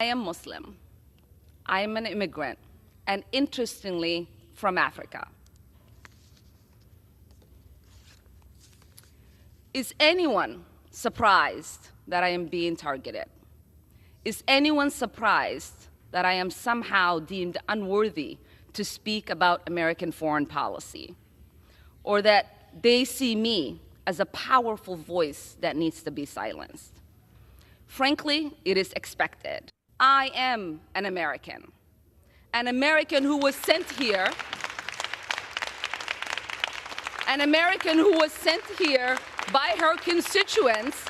I am Muslim. I am an immigrant, and interestingly, from Africa. Is anyone surprised that I am being targeted? Is anyone surprised that I am somehow deemed unworthy to speak about American foreign policy? Or that they see me as a powerful voice that needs to be silenced? Frankly, it is expected. I am an American who was sent here, by her constituents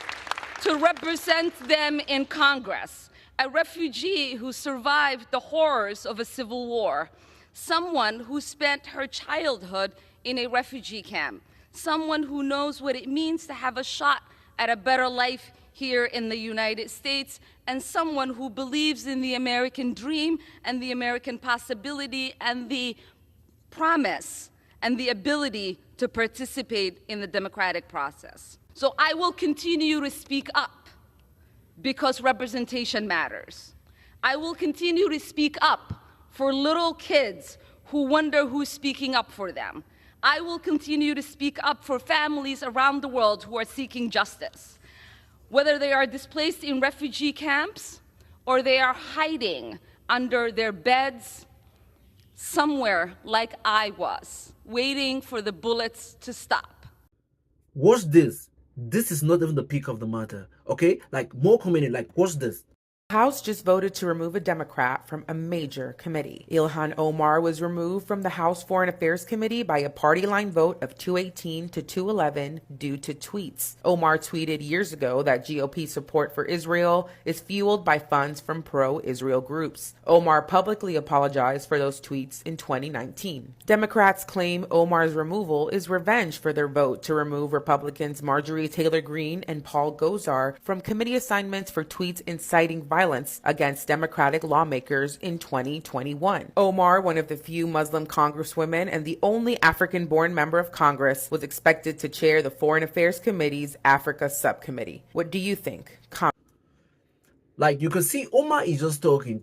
to represent them in Congress, a refugee who survived the horrors of a civil war, someone who spent her childhood in a refugee camp, someone who knows what it means to have a shot at a better life here in the United States, and someone who believes in the American dream and the American possibility and the promise and the ability to participate in the democratic process. So I will continue to speak up because representation matters. I will continue to speak up for little kids who wonder who's speaking up for them. I will continue to speak up for families around the world who are seeking justice, whether they are displaced in refugee camps or they are hiding under their beds somewhere like I was, waiting for the bullets to stop. Watch this. This is not even the peak of the matter, okay? Like, more commenting, like, watch this. House just voted to remove a Democrat from a major committee. Ilhan Omar was removed from the House Foreign Affairs Committee by a party line vote of 218 to 211 due to tweets. Omar tweeted years ago that GOP support for Israel is fueled by funds from pro-Israel groups. Omar publicly apologized for those tweets in 2019. Democrats claim Omar's removal is revenge for their vote to remove Republicans Marjorie Taylor Greene and Paul Gosar from committee assignments for tweets inciting violence against Democratic lawmakers in 2021. Omar, one of the few Muslim congresswomen and the only African-born member of Congress, was expected to chair the Foreign Affairs Committee's Africa Subcommittee. What do you think? Like, you can see Omar is just talking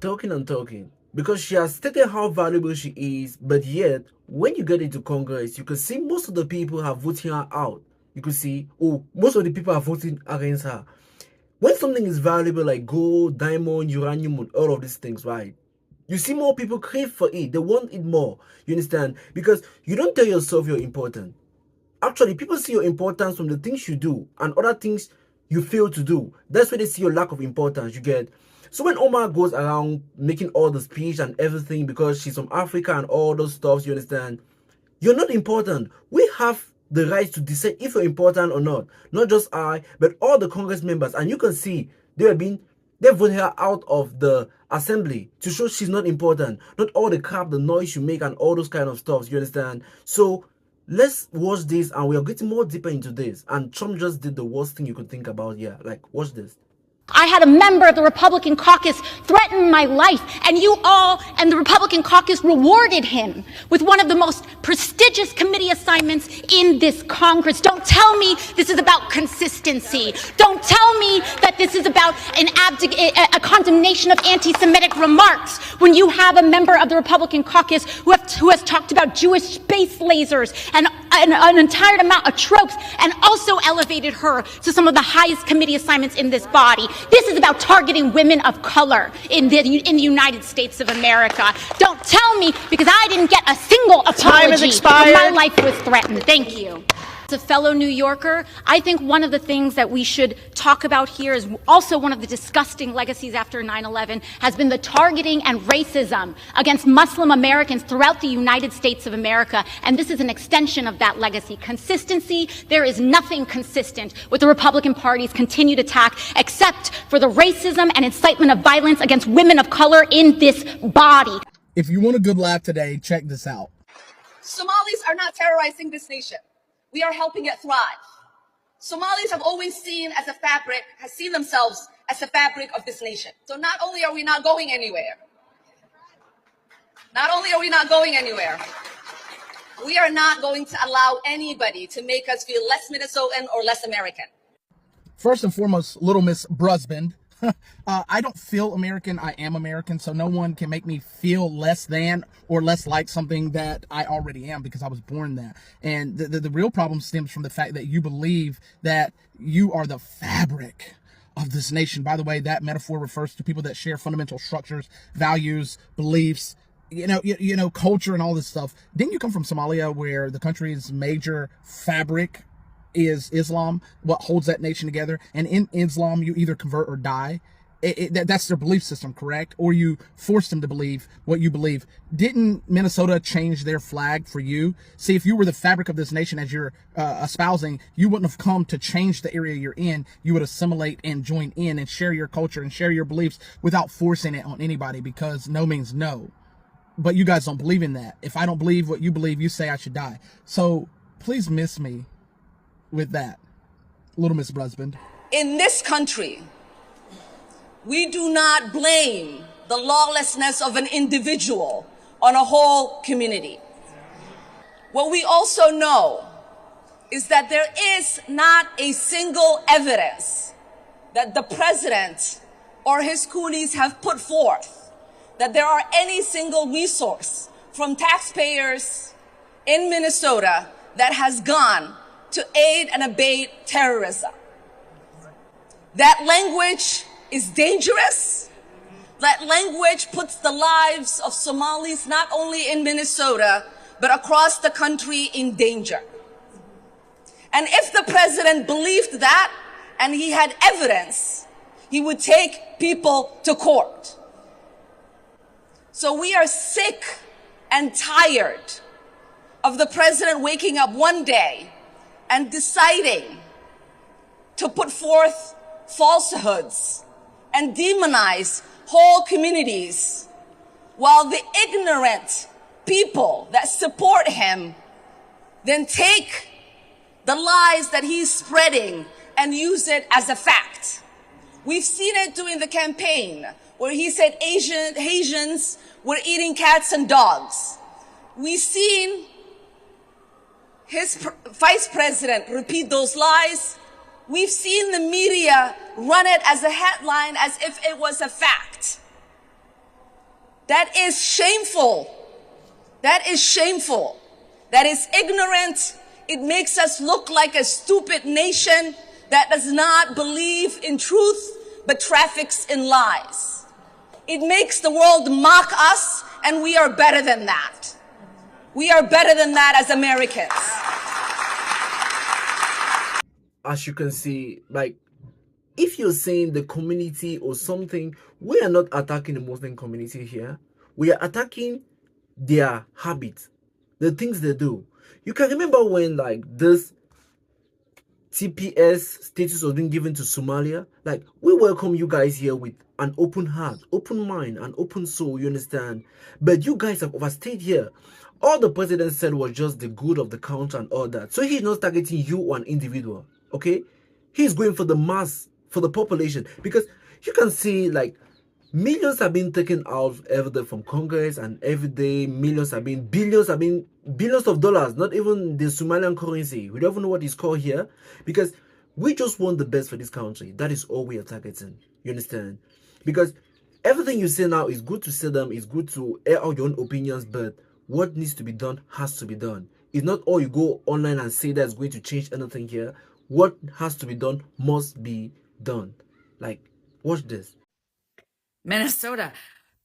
because she has stated how valuable she is, but yet when you get into Congress, you can see most of the people are voting her out. You can see, most of the people are voting against her. When something is valuable like gold, diamond, uranium, and all of these things, right? You see more people crave for it. They want it more. You understand? Because you don't tell yourself you're important. Actually, people see your importance from the things you do and other things you fail to do. That's where they see your lack of importance, you get? So when Omar goes around making all the speech and everything because she's from Africa and all those stuff, you understand? You're not important. We have the right to decide if you're important or not. Not just I, but all the Congress members. And you can see they voted her out of the assembly to show she's not important. Not all the crap, the noise you make and all those kind of stuff, you understand? So let's watch this, and we are getting more deeper into this. And Trump just did the worst thing you could think about here. Like, watch this. I had a member of the Republican caucus threaten my life, and you all and the Republican caucus rewarded him with one of the most prestigious committee assignments in this Congress. Don't tell me this is about consistency. Don't tell me that this is about a condemnation of anti-Semitic remarks when you have a member of the Republican caucus who has talked about Jewish space lasers and an entire amount of tropes, and also elevated her to some of the highest committee assignments in this body. This is about targeting women of color in the United States of America. Don't tell me, because I didn't get a single apology when my life was threatened. Thank you. As a fellow New Yorker, I think one of the things that we should talk about here is also one of the disgusting legacies after 9/11 has been the targeting and racism against Muslim Americans throughout the United States of America. And this is an extension of that legacy. Consistency, there is nothing consistent with the Republican Party's continued attack except for the racism and incitement of violence against women of color in this body. If you want a good laugh today, check this out. Somalis are not terrorizing this nation. We are helping it thrive. Somalis have always seen themselves as the fabric of this nation. So not only are we not going anywhere, we are not going to allow anybody to make us feel less Minnesotan or less American. First and foremost, Little Miss Brusband, I don't feel American. I am American. So no one can make me feel less than or less like something that I already am because I was born that. And the real problem stems from the fact that you believe that you are the fabric of this nation. By the way, that metaphor refers to people that share fundamental structures, values, beliefs, culture and all this stuff. Didn't you come from Somalia, where the country's major fabric is Islam, what holds that nation together? And in Islam, you either convert or die. That's their belief system, correct? Or you force them to believe what you believe. Didn't Minnesota change their flag for you? See, if you were the fabric of this nation as you're espousing, you wouldn't have come to change the area you're in. You would assimilate and join in and share your culture and share your beliefs without forcing it on anybody, because no means no. But you guys don't believe in that. If I don't believe what you believe, you say I should die. So please miss me with that, little Miss Husband. In this country, we do not blame the lawlessness of an individual on a whole community. What we also know is that there is not a single evidence that the president or his coolies have put forth that there are any single resource from taxpayers in Minnesota that has gone to aid and abate terrorism. That language is dangerous. That language puts the lives of Somalis not only in Minnesota, but across the country in danger. And if the president believed that and he had evidence, he would take people to court. So we are sick and tired of the president waking up one day and deciding to put forth falsehoods and demonize whole communities, while the ignorant people that support him then take the lies that he's spreading and use it as a fact. We've seen it during the campaign where he said Asians were eating cats and dogs. We've seen his vice president repeat those lies. We've seen the media run it as a headline as if it was a fact. That is shameful. That is shameful. That is ignorant. It makes us look like a stupid nation that does not believe in truth, but traffics in lies. It makes the world mock us, and we are better than that. We are better than that as Americans. As you can see, like, if you're saying the community or something, we are not attacking the Muslim community here. We are attacking their habits, the things they do. You can remember when, like, this TPS status was being given to Somalia. Like, we welcome you guys here with an open heart, open mind, and open soul, you understand? But you guys have overstayed here. All the president said was just the good of the country and all that. So he's not targeting you or an individual, okay? He's going for the mass, for the population. Because you can see, like, millions have been taken out every day from Congress, and every day billions of dollars, not even the Somalian currency. We don't even know what it's called here, because we just want the best for this country. That is all we are targeting. You understand? Because everything you say now is good to say them, it's good to air out your own opinions, but what needs to be done has to be done. It's not all you go online and say that's going to change anything here. What has to be done must be done. Like, watch this. Minnesota,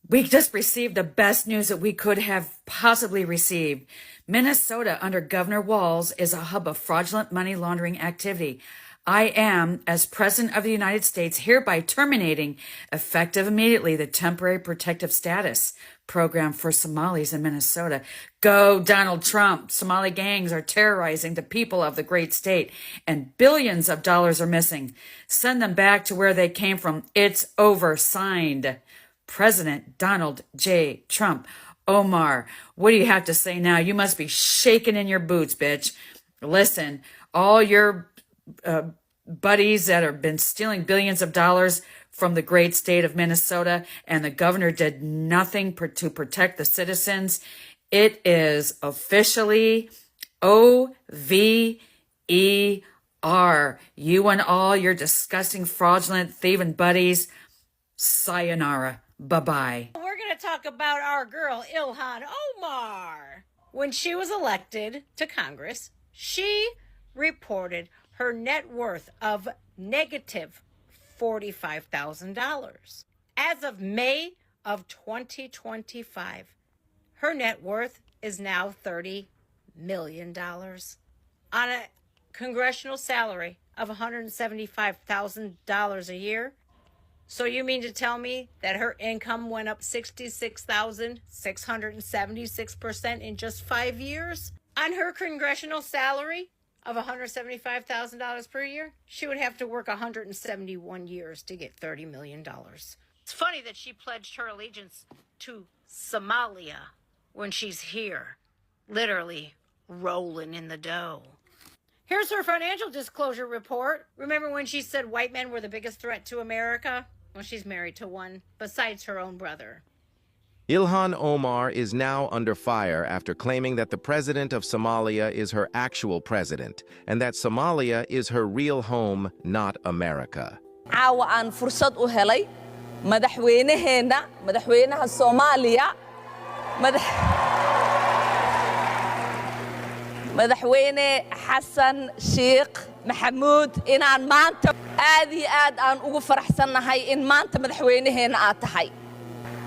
we just received the best news that we could have possibly received. Minnesota, under Governor Walz, is a hub of fraudulent money laundering activity. I am, as President of the United States, hereby terminating, effective immediately, the temporary protective status program for Somalis in Minnesota. Go, Donald Trump. Somali gangs are terrorizing the people of the great state, and billions of dollars are missing. Send them back to where they came from. It's over. Signed, President Donald J. Trump. Omar, what do you have to say now? You must be shaking in your boots, bitch. Listen, all your buddies that have been stealing billions of dollars from the great state of Minnesota, and the governor did nothing to protect the citizens. It is officially OVER. You and all your disgusting, fraudulent, thieving buddies Sayonara. Bye-bye. We're going to talk about our girl, Ilhan Omar. When she was elected to Congress, she reported her net worth of negative $45,000. As of May of 2025, her net worth is now $30 million on a congressional salary of $175,000 a year. So you mean to tell me that her income went up 66,676% in just 5 years? On her congressional salary of $175,000 per year, she would have to work 171 years to get $30 million. It's funny that she pledged her allegiance to Somalia when she's here, literally rolling in the dough. Here's her financial disclosure report. Remember when she said white men were the biggest threat to America? Well, she's married to one, besides her own brother. Ilhan Omar is now under fire after claiming that the president of Somalia is her actual president, and that Somalia is her real home, not America. caawa aan fursad u helay madaxweynaha Soomaaliya madaxweyne Xasan Sheikh Maxamuud inaan maanta aad iyo aad aan ugu faraxsanahay in maanta madaxweynaheena aad tahay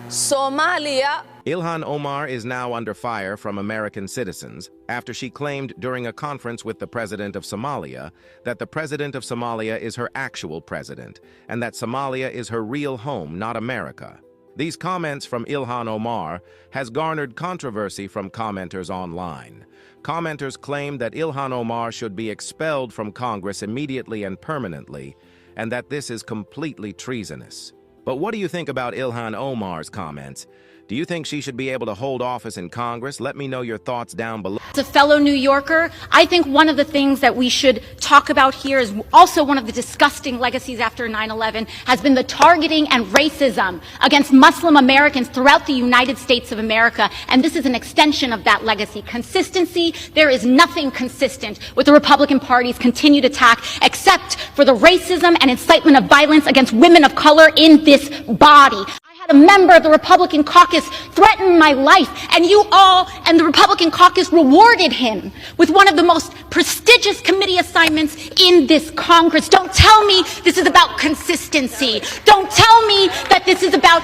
Soomaaliya. Ilhan Omar is now under fire from American citizens after she claimed during a conference with the president of Somalia that the president of Somalia is her actual president and that Somalia is her real home, not America. These comments from Ilhan Omar has garnered controversy from commenters online. Commenters claim that Ilhan Omar should be expelled from Congress immediately and permanently, and that this is completely treasonous. But what do you think about Ilhan Omar's comments? Do you think she should be able to hold office in Congress? Let me know your thoughts down below. As a fellow New Yorker, I think one of the things that we should talk about here is also one of the disgusting legacies after 9/11 has been the targeting and racism against Muslim Americans throughout the United States of America. And this is an extension of that legacy. Consistency, there is nothing consistent with the Republican Party's continued attack except for the racism and incitement of violence against women of color in this body. A member of the Republican caucus threatened my life, and you all and the Republican caucus rewarded him with one of the most prestigious committee assignments in this Congress. Don't tell me this is about consistency. Don't tell me that this is about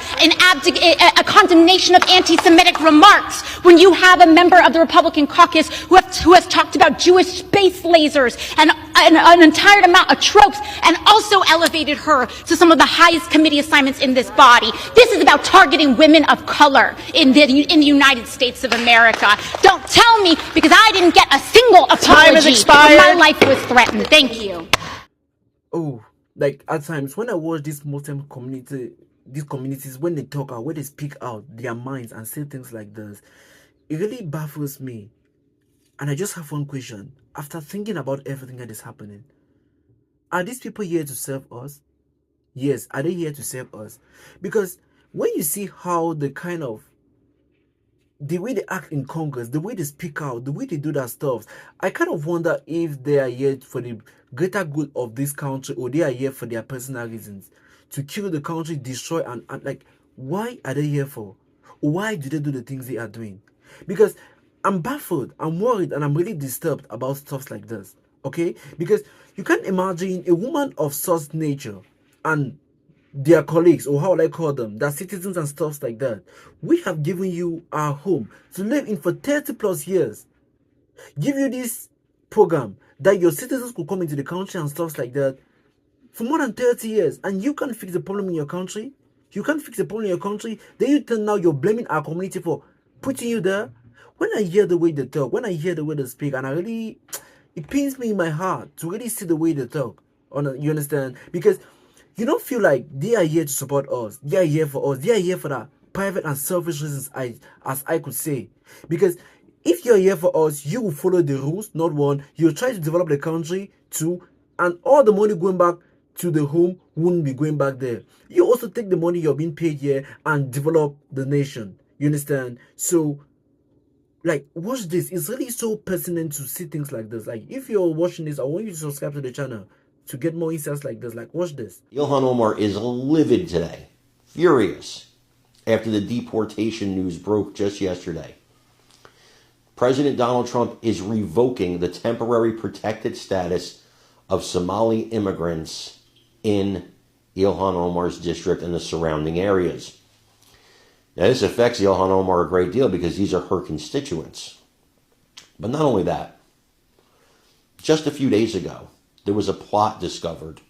a condemnation of anti-Semitic remarks when you have a member of the Republican caucus who has talked about Jewish space lasers and an entire amount of tropes, and also elevated her to some of the highest committee assignments in this body. This is about targeting women of color in the United States of America. Don't tell me, because I didn't get a single apology when my life was threatened. Thank you. Oh, like at times when I watch this Muslim community, these communities, when they talk out, when they speak out their minds and say things like this, it really baffles me. And I just have one question. After thinking about everything that is happening, are these people here to serve us? Yes, are they here to serve us? Because when you see how the way they act in Congress, the way they speak out, the way they do that stuff, I kind of wonder if they are here for the greater good of this country, or they are here for their personal reasons, to kill the country, destroy, and like, why are they here for? Why do they do the things they are doing? Because I'm baffled, I'm worried, and I'm really disturbed about stuff like this, okay? Because you can't imagine a woman of such nature and their colleagues, or how will I call them, their citizens and stuff like that. We have given you our home to live in for 30 plus years. Give you this program that your citizens could come into the country and stuff like that for more than 30 years, and you can't fix the problem in your country. You can't fix the problem in your country. Then you turn now you're blaming our community for putting you there. When I hear the way they talk, when I hear the way they speak, and it pains me in my heart to really see the way they talk. You understand? Because you don't feel like they are here to support us. They are here for us. They are here for that private and selfish reasons, as I could say. Because if you're here for us, you will follow the rules, not one. You'll try to develop the country, two, and all the money going back to the home wouldn't be going back there. You also take the money you're being paid here and develop the nation. You understand? So, like, watch this. It's really so pertinent to see things like this. Like, if you're watching this, I want you to subscribe to the channel to get more insights like this. Like, watch this. Ilhan Omar is livid today furious after the deportation news broke just yesterday. President Donald Trump is revoking the temporary protected status of Somali immigrants in Ilhan Omar's district and the surrounding areas. Now, this affects Ilhan Omar a great deal because these are her constituents. But not only that, just a few days ago, there was a plot discovered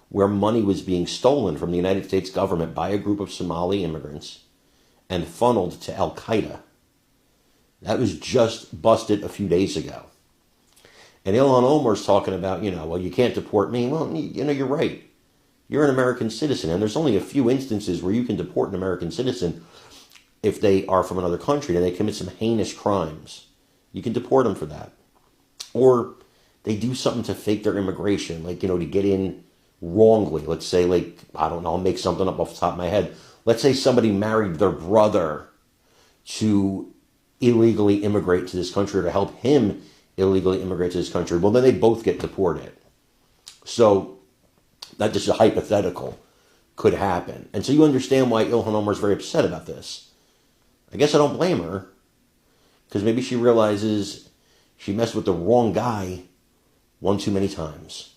where money was being stolen from the United States government by a group of Somali immigrants and funneled to Al-Qaeda. That was just busted a few days ago. And Ilhan Omar's talking about, well, you can't deport me. Well, you're right. You're an American citizen, and there's only a few instances where you can deport an American citizen if they are from another country and they commit some heinous crimes. You can deport them for that. Or they do something to fake their immigration, like, to get in wrongly. Let's say, I don't know, I'll make something up off the top of my head. Let's say somebody married their brother to illegally immigrate to this country or to help him illegally immigrate to this country. Well, then they both get deported. So that just a hypothetical could happen. And so you understand why Ilhan Omar is very upset about this. I guess I don't blame her, because maybe she realizes she messed with the wrong guy one too many times.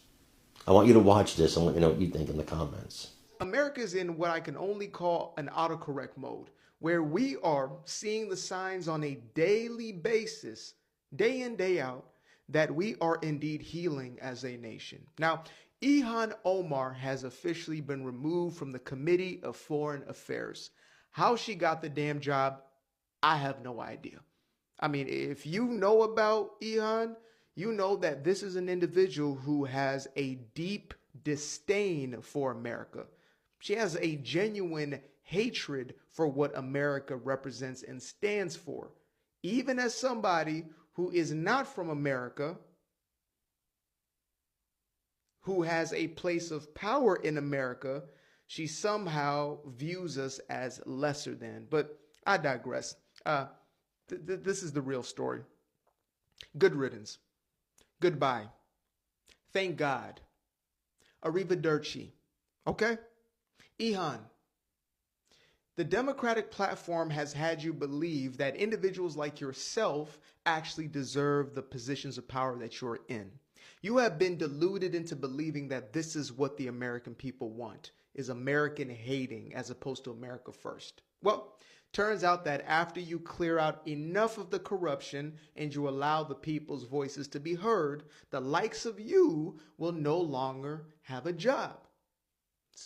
I want you to watch this and let me know what you think in the comments. America is in what I can only call an autocorrect mode, where we are seeing the signs on a daily basis, day in, day out, that we are indeed healing as a nation. Now, Ilhan Omar has officially been removed from the Committee of Foreign Affairs. How she got the damn job, I have no idea. I mean, if you know about Ilhan, you know that this is an individual who has a deep disdain for America. She has a genuine hatred for what America represents and stands for. Even as somebody who is not from America, who has a place of power in America, she somehow views us as lesser than. But I digress. This is the real story. Good riddance. Goodbye. Thank God. Arrivederci. Okay? Ilhan, the Democratic platform has had you believe that individuals like yourself actually deserve the positions of power that you're in. You have been deluded into believing that this is what the American people want, is American hating as opposed to America first. Well, turns out that after you clear out enough of the corruption and you allow the people's voices to be heard, the likes of you will no longer have a job.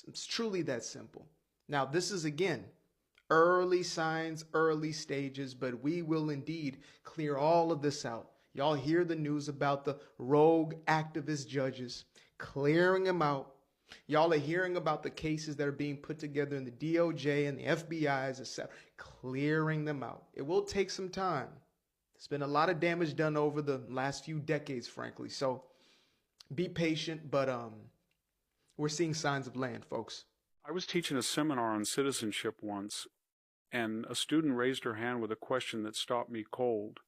It's truly that simple. Now, this is, again, early signs, early stages, but we will indeed clear all of this out. Y'all hear the news about the rogue activist judges, clearing them out. Y'all are hearing about the cases that are being put together in the DOJ and the FBI's, etc., clearing them out. It will take some time. There's been a lot of damage done over the last few decades, frankly. So be patient, but we're seeing signs of land, folks. I was teaching a seminar on citizenship once, and a student raised her hand with a question that stopped me cold.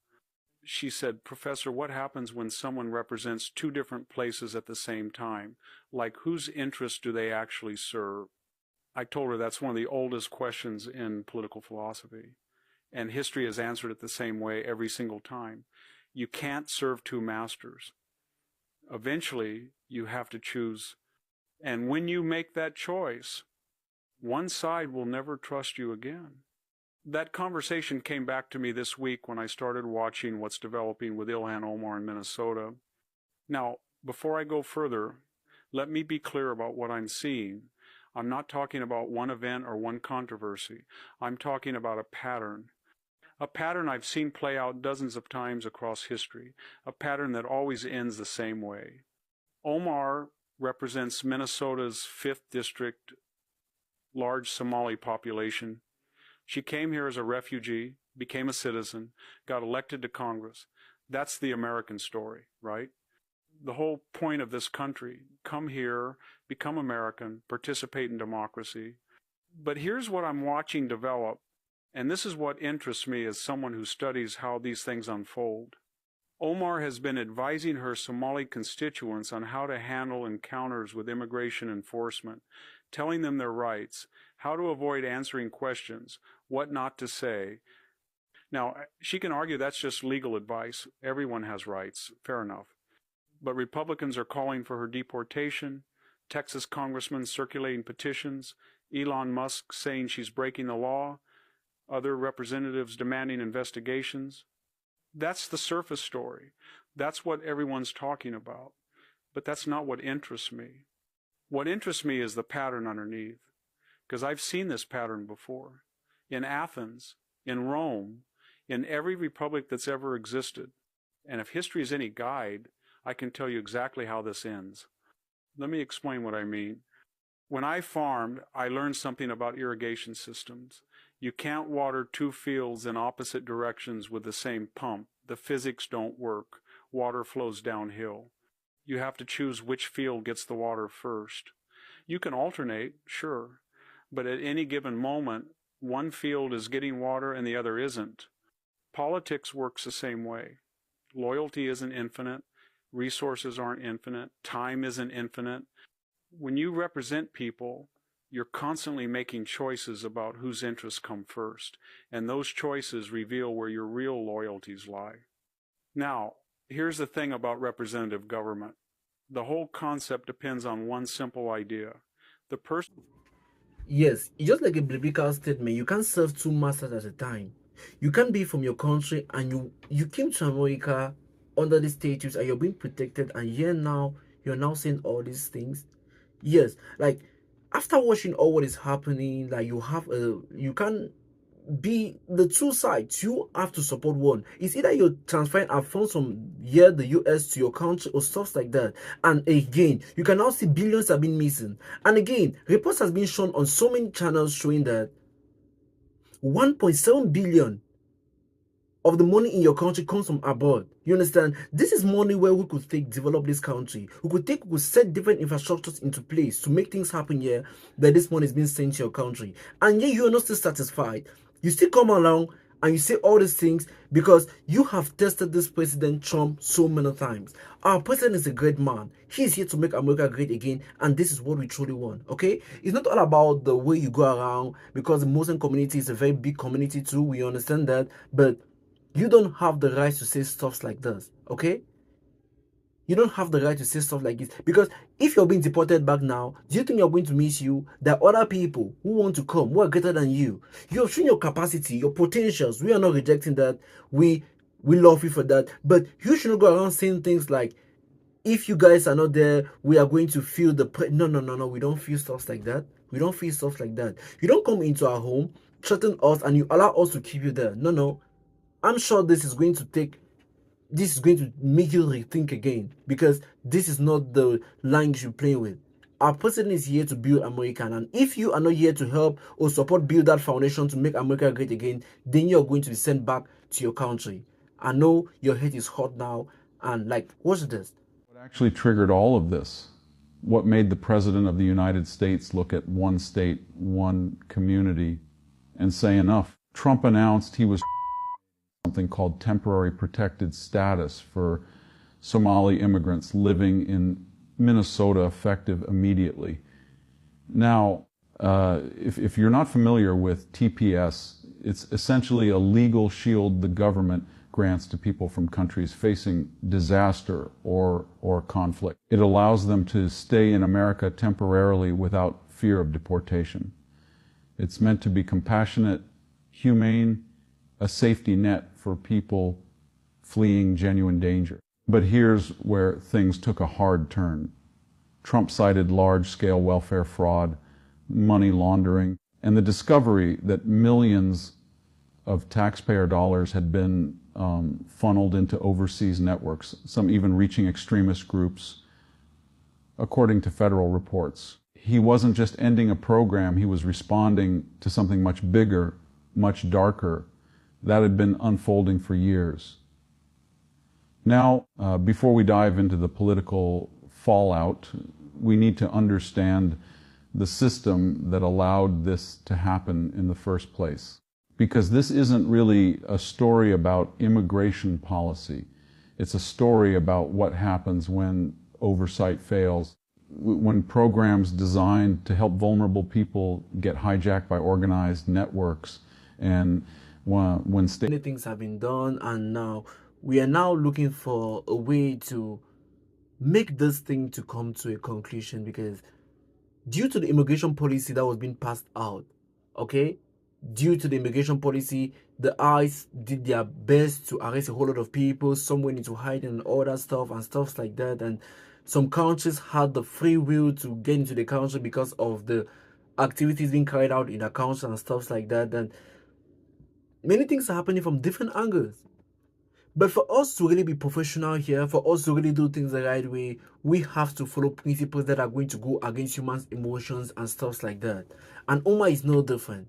She said, "Professor, what happens when someone represents two different places at the same time? Like, whose interests do they actually serve?" I told her that's one of the oldest questions in political philosophy, and history has answered it the same way every single time. You can't serve two masters. Eventually, you have to choose. And when you make that choice, one side will never trust you again. That conversation came back to me this week when I started watching what's developing with Ilhan Omar in Minnesota. Now, before I go further, let me be clear about what I'm seeing. I'm not talking about one event or one controversy. I'm talking about a pattern. A pattern I've seen play out dozens of times across history. A pattern that always ends the same way. Omar represents Minnesota's 5th district, large Somali population. She came here as a refugee, became a citizen, got elected to Congress. That's the American story, right? The whole point of this country, come here, become American, participate in democracy. But here's what I'm watching develop, and this is what interests me as someone who studies how these things unfold. Omar has been advising her Somali constituents on how to handle encounters with immigration enforcement, telling them their rights, how to avoid answering questions, what not to say. Now, she can argue that's just legal advice. Everyone has rights. Fair enough. But Republicans are calling for her deportation, Texas congressmen circulating petitions, Elon Musk saying she's breaking the law, other representatives demanding investigations. That's the surface story. That's what everyone's talking about. But that's not what interests me. What interests me is the pattern underneath, because I've seen this pattern before. In Athens, in Rome, in every republic that's ever existed. And if history is any guide, I can tell you exactly how this ends. Let me explain what I mean. When I farmed, I learned something about irrigation systems. You can't water two fields in opposite directions with the same pump. The physics don't work. Water flows downhill. You have to choose which field gets the water first. You can alternate, sure, but at any given moment, one field is getting water and the other isn't. Politics works the same way. Loyalty isn't infinite. Resources aren't infinite. Time isn't infinite. When you represent people, you're constantly making choices about whose interests come first, and those choices reveal where your real loyalties lie. Now, here's the thing about representative government. The whole concept depends on one simple idea. The person... Yes, it's just like a biblical statement. You can't serve two masters at a time. You can't be from your country and you came to America under the status and you're being protected, and here now you're now saying all these things. Yes, like after watching all what is happening, like you can't be the two sides. You have to support one. It's either you're transferring our funds from here, the US, to your country or stuff like that. And again, you can now see billions have been missing. And again, reports has been shown on so many channels showing that 1.7 billion of the money in your country comes from abroad. You understand? This is money where we could develop this country. We could set different infrastructures into place to make things happen here, that this money is being sent to your country. And yet you are not still satisfied. You still come along and you say all these things because you have tested this President Trump so many times. Our president is a great man. He's here to make America great again, and this is what we truly want, okay? It's not all about the way you go around, because the Muslim community is a very big community too. We understand that, but you don't have the right to say stuff like this, okay? You don't have the right to say stuff like this, because if you're being deported back now, do you think you're going to miss you? There are other people who want to come, who are greater than you. You have shown your capacity, your potentials. We are not rejecting that. We love you for that. But you shouldn't go around saying things like, if you guys are not there, we are going to feel the... No. We don't feel stuff like that. We don't feel stuff like that. You don't come into our home, threaten us, and you allow us to keep you there. No. I'm sure this is going to make you rethink again, because this is not the line you should play with. Our president is here to build America, and if you are not here to help or support build that foundation to make America great again, then you're going to be sent back to your country. I know your head is hot now, and like, watch this. What actually triggered all of this? What made the President of the United States look at one state, one community, and say enough? Trump announced he was something called temporary protected status for Somali immigrants living in Minnesota, effective immediately. Now, if you're not familiar with TPS, it's essentially a legal shield the government grants to people from countries facing disaster or conflict. It allows them to stay in America temporarily without fear of deportation. It's meant to be compassionate, humane, a safety net for people fleeing genuine danger. But here's where things took a hard turn. Trump cited large-scale welfare fraud, money laundering, and the discovery that millions of taxpayer dollars had been funneled into overseas networks, some even reaching extremist groups, according to federal reports. He wasn't just ending a program, he was responding to something much bigger, much darker, that had been unfolding for years. Now, before we dive into the political fallout, we need to understand the system that allowed this to happen in the first place. Because this isn't really a story about immigration policy. It's a story about what happens when oversight fails. when programs designed to help vulnerable people get hijacked by organized networks, and when many things have been done, and now we are now looking for a way to make this thing to come to a conclusion, because due to the immigration policy that was being passed out, okay, due to the immigration policy, the ICE did their best to arrest a whole lot of people. Some went into hiding and all that stuff and stuff like that, and some countries had the free will to get into the country because of the activities being carried out in the country and stuff like that. And many things are happening from different angles. But for us to really be professional here, for us to really do things the right way, we have to follow principles that are going to go against human emotions and stuff like that. And Omar is no different.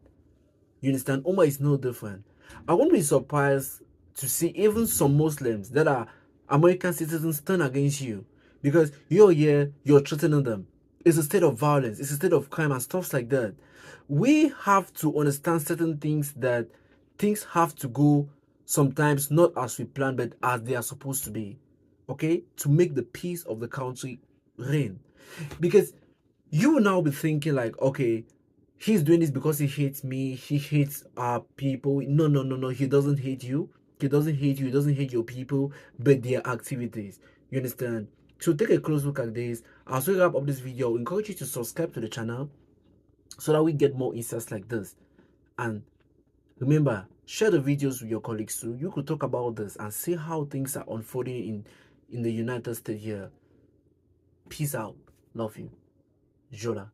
You understand? Omar is no different. I won't be surprised to see even some Muslims that are American citizens turn against you, because you're here, you're threatening them. It's a state of violence, it's a state of crime and stuff like that. We have to understand certain things, that things have to go sometimes not as we plan, but as they are supposed to be, okay, to make the peace of the country reign. Because you will now be thinking like, okay, he's doing this because he hates me, he hates our people. No, no, no, no, he doesn't hate you, he doesn't hate you, he doesn't hate your people, but their activities. You understand? So take a close look at this. As we wrap up this video, I encourage you to subscribe to the channel so that we get more insights like this. And remember, share the videos with your colleagues so you could talk about this and see how things are unfolding in the United States here. Peace out. Love you. Jola.